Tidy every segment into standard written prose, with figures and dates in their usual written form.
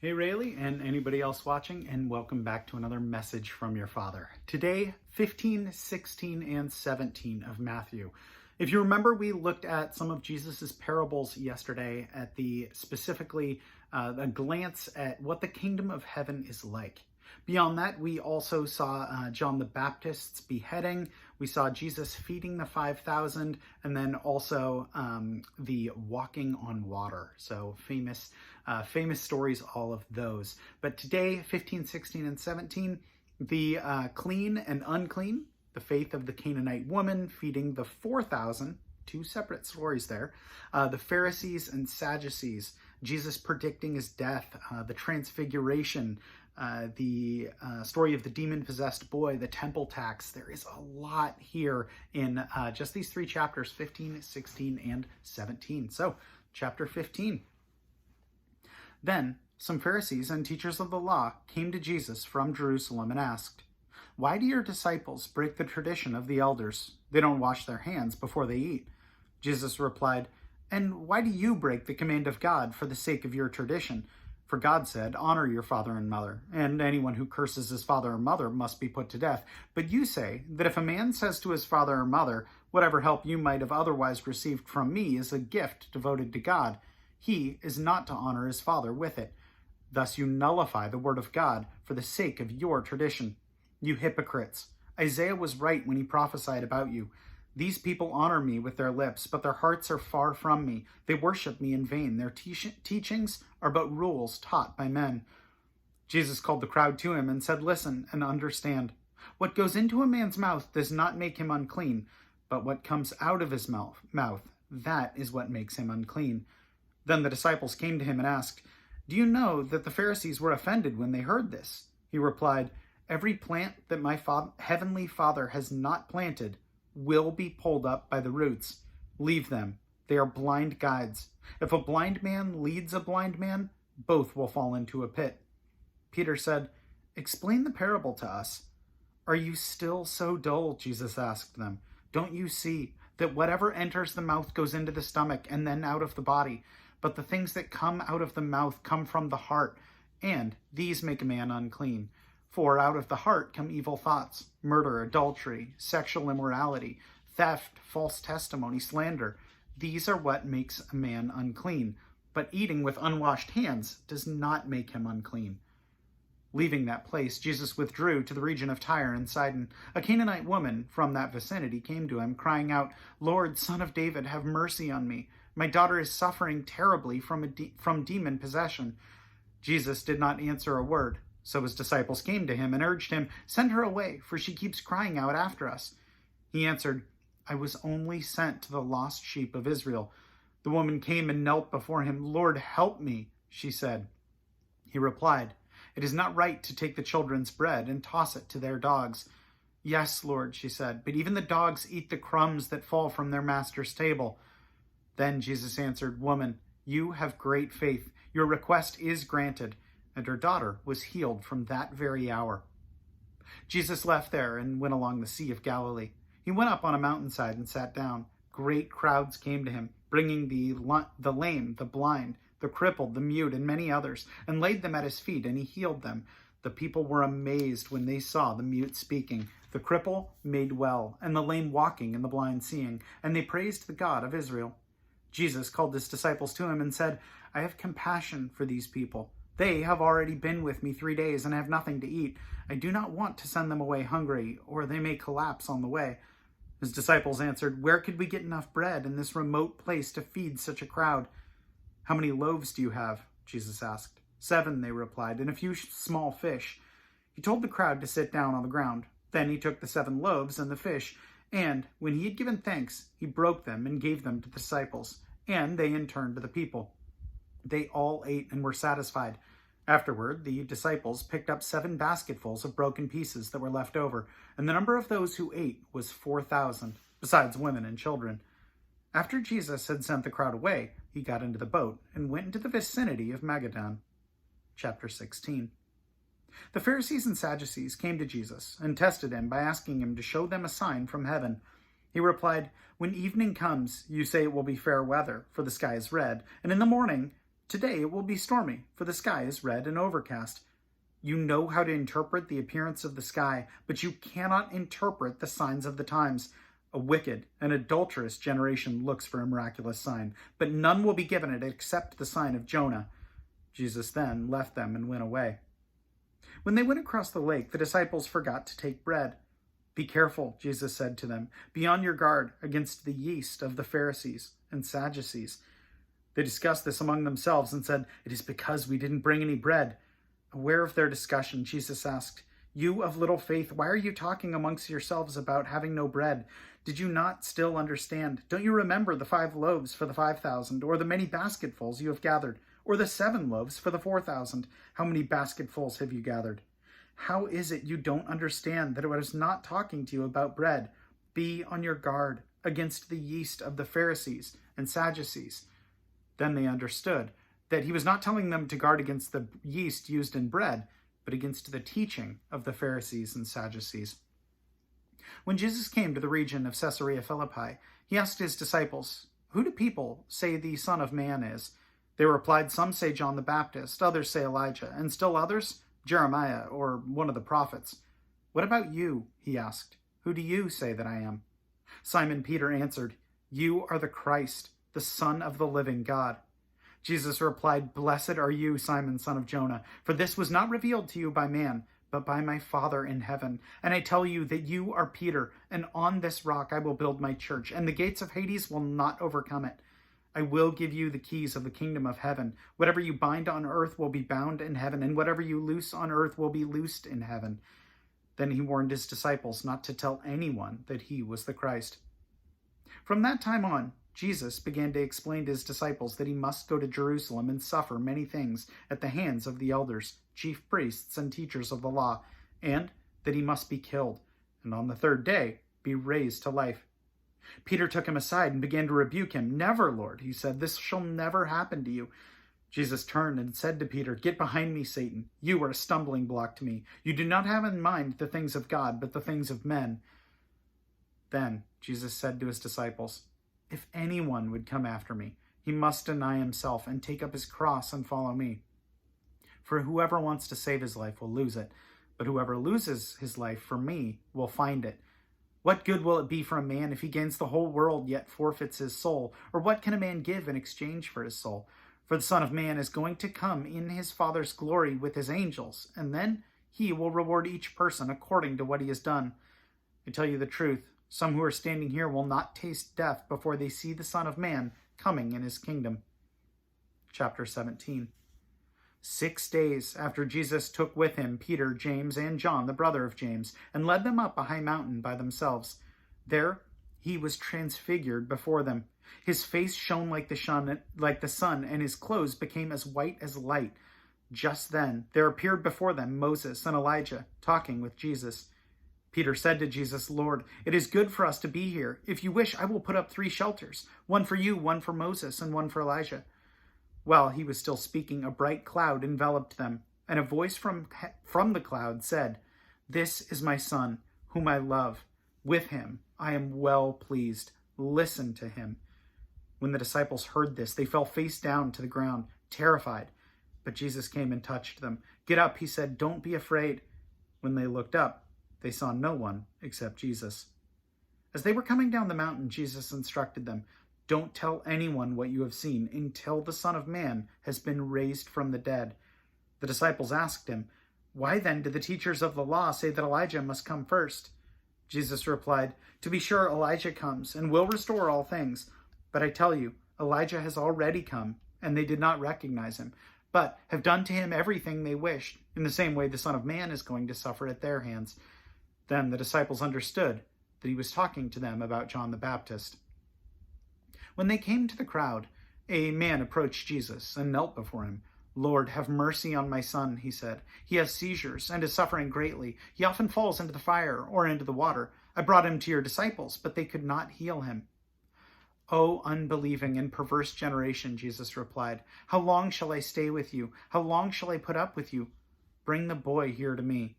Hey Rayleigh and anybody else watching, and welcome back to another message from your Father. Today, 15, 16, and 17 of Matthew. If you remember, we looked at some of Jesus's parables yesterday at specifically a glance at what the kingdom of heaven is like. Beyond that, we also saw John the Baptist's beheading. We saw Jesus feeding the 5,000, and then also the walking on water. So famous stories, all of those. But today, 15, 16, and 17, the clean and unclean, the faith of the Canaanite woman feeding the 4,000, two separate stories there. The Pharisees and Sadducees, Jesus predicting his death, the Transfiguration, the story of the demon-possessed boy, the temple tax. There is a lot here in just these three chapters, 15, 16, and 17. So, chapter 15. Then some Pharisees and teachers of the law came to Jesus from Jerusalem and asked, "Why do your disciples break the tradition of the elders? They don't wash their hands before they eat." Jesus replied, "And why do you break the command of God for the sake of your tradition? For God said, 'Honor your father and mother,' and anyone who curses his father or mother must be put to death. But you say that if a man says to his father or mother, 'Whatever help you might have otherwise received from me is a gift devoted to God,' he is not to honor his father with it. Thus you nullify the word of God for the sake of your tradition. You hypocrites! Isaiah was right when he prophesied about you. 'These people honor me with their lips, but their hearts are far from me. They worship me in vain. Their teachings are but rules taught by men.'" Jesus called the crowd to him and said, "Listen and understand. What goes into a man's mouth does not make him unclean, but what comes out of his mouth, that is what makes him unclean." Then the disciples came to him and asked, "Do you know that the Pharisees were offended when they heard this?" He replied, "Every plant that my heavenly Father has not planted will be pulled up by the roots. Leave them. They are blind guides. If a blind man leads a blind man, both will fall into a pit." Peter said, "Explain the parable to us." "Are you still so dull?" Jesus asked them. "Don't you see that whatever enters the mouth goes into the stomach and then out of the body? But the things that come out of the mouth come from the heart, and these make a man unclean. For out of the heart come evil thoughts, murder, adultery, sexual immorality, theft, false testimony, slander. These are what makes a man unclean. But eating with unwashed hands does not make him unclean." Leaving that place, Jesus withdrew to the region of Tyre and Sidon. A Canaanite woman from that vicinity came to him, crying out, "Lord, Son of David, have mercy on me. My daughter is suffering terribly from demon possession." Jesus did not answer a word. So his disciples came to him and urged him, "Send her away, for she keeps crying out after us." He answered, "I was only sent to the lost sheep of Israel." The woman came and knelt before him. "Lord, help me," she said. He replied, "It is not right to take the children's bread and toss it to their dogs." "Yes, Lord," she said, "but even the dogs eat the crumbs that fall from their master's table." Then Jesus answered, "Woman, you have great faith. Your request is granted." And her daughter was healed from that very hour. Jesus left there and went along the Sea of Galilee. He went up on a mountainside and sat down. Great crowds came to him, bringing the lame, the blind, the crippled, the mute, and many others, and laid them at his feet, and he healed them. The people were amazed when they saw the mute speaking, the cripple made well, and the lame walking, and the blind seeing, and they praised the God of Israel. Jesus called his disciples to him and said, "I have compassion for these people. They have already been with me 3 days and have nothing to eat. I do not want to send them away hungry, or they may collapse on the way." His disciples answered, "Where could we get enough bread in this remote place to feed such a crowd?" "How many loaves do you have?" Jesus asked. "7," they replied, "and a few small fish." He told the crowd to sit down on the ground. Then he took the 7 loaves and the fish, and when he had given thanks, he broke them and gave them to the disciples, and they in turn to the people. They all ate and were satisfied. Afterward, the disciples picked up 7 basketfuls of broken pieces that were left over, and the number of those who ate was 4,000, besides women and children. After Jesus had sent the crowd away, he got into the boat and went into the vicinity of Magadan. Chapter 16. The Pharisees and Sadducees came to Jesus and tested him by asking him to show them a sign from heaven. He replied, "When evening comes, you say it will be fair weather, for the sky is red, and in the morning Today it will be stormy, for the sky is red and overcast. You know how to interpret the appearance of the sky, but you cannot interpret the signs of the times. A wicked and adulterous generation looks for a miraculous sign, but none will be given it except the sign of Jonah." Jesus then left them and went away. When they went across the lake, the disciples forgot to take bread. "Be careful," Jesus said to them. "Be on your guard against the yeast of the Pharisees and Sadducees." They discussed this among themselves and said, "It is because we didn't bring any bread." Aware of their discussion, Jesus asked, "You of little faith, why are you talking amongst yourselves about having no bread? Did you not still understand? Don't you remember the 5 loaves for the 5,000, or the many basketfuls you have gathered, or the 7 loaves for the 4,000? How many basketfuls have you gathered? How is it you don't understand that I was not talking to you about bread? Be on your guard against the yeast of the Pharisees and Sadducees." Then they understood that he was not telling them to guard against the yeast used in bread, but against the teaching of the Pharisees and Sadducees. When Jesus came to the region of Caesarea Philippi, he asked his disciples, "Who do people say the Son of Man is?" They replied, "Some say John the Baptist, others say Elijah, and still others, Jeremiah or one of the prophets." "What about you?" he asked. "Who do you say that I am?" Simon Peter answered, "You are the Christ, the Son of the living God." Jesus replied, "Blessed are you, Simon, son of Jonah, for this was not revealed to you by man, but by my Father in heaven. And I tell you that you are Peter, and on this rock I will build my church, and the gates of Hades will not overcome it. I will give you the keys of the kingdom of heaven. Whatever you bind on earth will be bound in heaven, and whatever you loose on earth will be loosed in heaven." Then he warned his disciples not to tell anyone that he was the Christ. From that time on, Jesus began to explain to his disciples that he must go to Jerusalem and suffer many things at the hands of the elders, chief priests, and teachers of the law, and that he must be killed, and on the 3rd day be raised to life. Peter took him aside and began to rebuke him. "Never, Lord," he said, "this shall never happen to you." Jesus turned and said to Peter, "Get behind me, Satan. You are a stumbling block to me. You do not have in mind the things of God, but the things of men." Then Jesus said to his disciples, "If anyone would come after me, he must deny himself and take up his cross and follow me. For whoever wants to save his life will lose it, but whoever loses his life for me will find it. What good will it be for a man if he gains the whole world yet forfeits his soul? Or what can a man give in exchange for his soul? For the Son of Man is going to come in his Father's glory with his angels, and then he will reward each person according to what he has done. I tell you the truth, some who are standing here will not taste death before they see the Son of Man coming in his kingdom." Chapter 17. 6 days after Jesus took with him Peter, James, and John, the brother of James, and led them up a high mountain by themselves. There he was transfigured before them. His face shone like the sun, and his clothes became as white as light. Just then there appeared before them Moses and Elijah, talking with Jesus. Peter said to Jesus, "Lord, it is good for us to be here. If you wish, I will put up 3 shelters, one for you, one for Moses, and one for Elijah." While he was still speaking, a bright cloud enveloped them, and a voice from the cloud said, "This is my Son, whom I love. With him I am well pleased. Listen to him." When the disciples heard this, they fell face down to the ground, terrified. But Jesus came and touched them. "Get up," he said. "Don't be afraid." When they looked up, they saw no one except Jesus. As they were coming down the mountain, Jesus instructed them, "Don't tell anyone what you have seen until the Son of Man has been raised from the dead." The disciples asked him, "Why then did the teachers of the law say that Elijah must come first?" Jesus replied, "To be sure, Elijah comes and will restore all things. But I tell you, Elijah has already come, and they did not recognize him, but have done to him everything they wished. In the same way, the Son of Man is going to suffer at their hands." Then the disciples understood that he was talking to them about John the Baptist. When they came to the crowd, a man approached Jesus and knelt before him. "Lord, have mercy on my son," he said. "He has seizures and is suffering greatly. He often falls into the fire or into the water. I brought him to your disciples, but they could not heal him." "O unbelieving and perverse generation," Jesus replied, "how long shall I stay with you? How long shall I put up with you? Bring the boy here to me."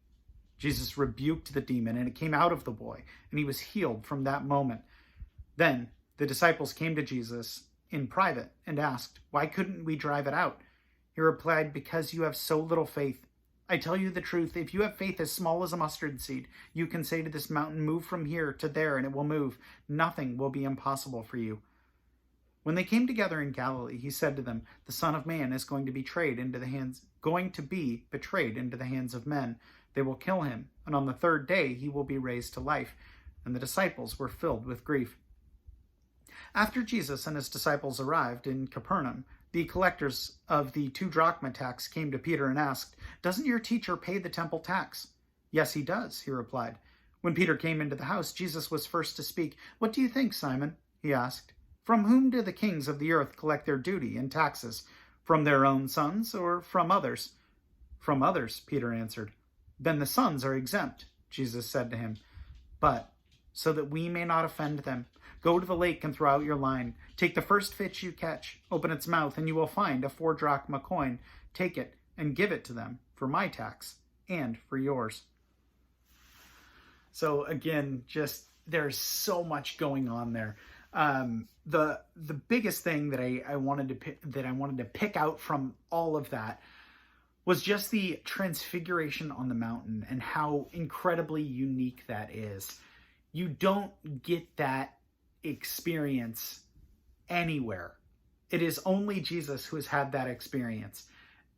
Jesus rebuked the demon, and it came out of the boy, and he was healed from that moment. Then the disciples came to Jesus in private and asked, "Why couldn't we drive it out?" He replied, "Because you have so little faith. I tell you the truth, if you have faith as small as a mustard seed, you can say to this mountain, 'Move from here to there,' and it will move. Nothing will be impossible for you." When they came together in Galilee, he said to them, "The Son of Man is going to be betrayed into the hands of men. They will kill him, and on the third day he will be raised to life." And the disciples were filled with grief. After Jesus and his disciples arrived in Capernaum, the collectors of the 2 drachma tax came to Peter and asked, "Doesn't your teacher pay the temple tax?" "Yes, he does," he replied. When Peter came into the house, Jesus was first to speak. "What do you think, Simon?" he asked. "From whom do the kings of the earth collect their duty and taxes? From their own sons or from others?" "From others," Peter answered. "Then the sons are exempt," Jesus said to him. "But so that we may not offend them, go to the lake and throw out your line. Take the first fish you catch, open its mouth, and you will find a 4 drachma coin. Take it and give it to them for my tax and for yours." So again, just there's so much going on there. The biggest thing that I wanted to pick out from all of that was just the transfiguration on the mountain and how incredibly unique that is. You don't get that experience anywhere. It is only Jesus who has had that experience.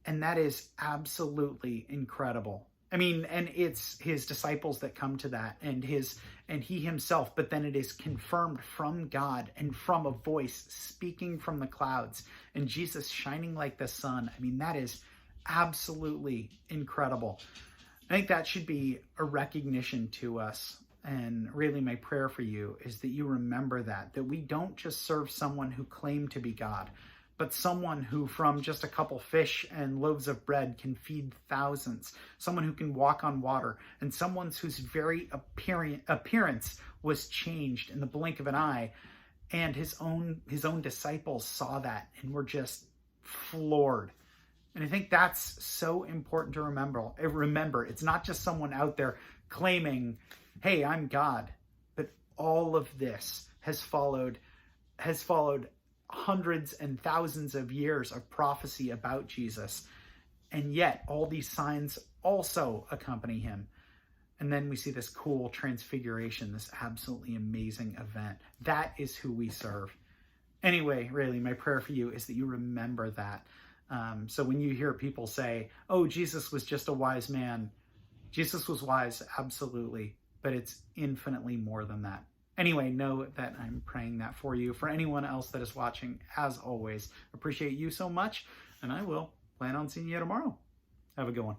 And that is absolutely incredible. I mean, and it's his disciples that come to that and he himself, but then it is confirmed from God and from a voice speaking from the clouds and Jesus shining like the sun. I mean, that is absolutely incredible. I think that should be a recognition to us. And really my prayer for you is that you remember that we don't just serve someone who claimed to be God, but someone who from just a couple fish and loaves of bread can feed thousands, someone who can walk on water, and someone whose very appearance was changed in the blink of an eye. And his own disciples saw that and were just floored. And I think that's so important to remember. It's not just someone out there claiming, "Hey, I'm God," but all of this has followed hundreds and thousands of years of prophecy about Jesus. And yet all these signs also accompany him. And then we see this cool transfiguration, this absolutely amazing event. That is who we serve. Anyway, really, my prayer for you is that you remember that. So when you hear people say, "Oh, Jesus was just a wise man," Jesus was wise, absolutely, but it's infinitely more than that. Anyway, know that I'm praying that for you. For anyone else that is watching, as always, appreciate you so much, and I will plan on seeing you tomorrow. Have a good one.